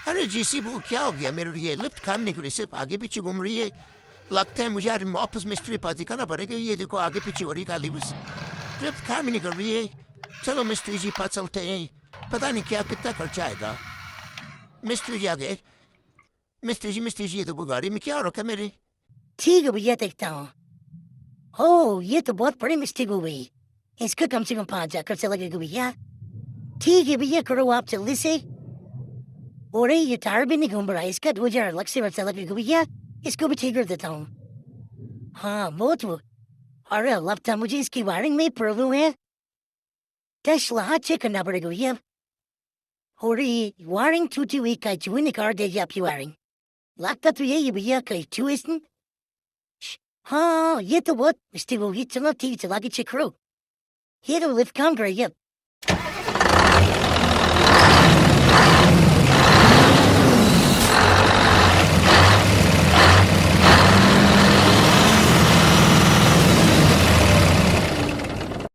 अरे जीसी वो क्या हो गया मेरे लिए लिफ्ट काम नहीं कर रही सिर्फ आगे पीछे घूम रही है। लगता है मुझे यार वापस मिस्ट्री पार्टी करना पड़ेगा। ये देखो आगे पीछे हो रही खाली बस लिफ्ट काम ही नहीं कर रही है। चलो मिस्ट्री जी पास चलते हैं। पता नहीं क्या कितना खर्चा आएगा। मिस्ट्री जी आ गए। मिस्ट्री जी ये तो गाड़ी में क्या हो रखा है मेरे। ठीक है भैया, देखता हूँ। ओह, ये तो बहुत बड़ी मिस्टेक हो गई। इसका कम से कम 5,000 खर्चा लगेगा भैया। ठीक है भैया, करो आप जल्दी से। और ये टायर भी नहीं घूम रहा है, इसका 2,000 अलग से खर्चा लगेगा भैया। इसको भी ठीक कर देता हूँ। हाँ वो तो, अरे लगता है मुझे इसकी वायरिंग में प्रॉब्लम है। टेस्ला हाथ चेक करना पड़ेगा भैया। और ये वायरिंग टूटी हुई का चूहे निकाल देगी आपकी वायरिंग। लगता तो यही है भैया, कहीं ट्विस्ट। हाँ ये तो बहुत मिस्टेक होगी। चलो ठीक है, चला के चेक करो। ये तो लिफ्ट काम कर रही है।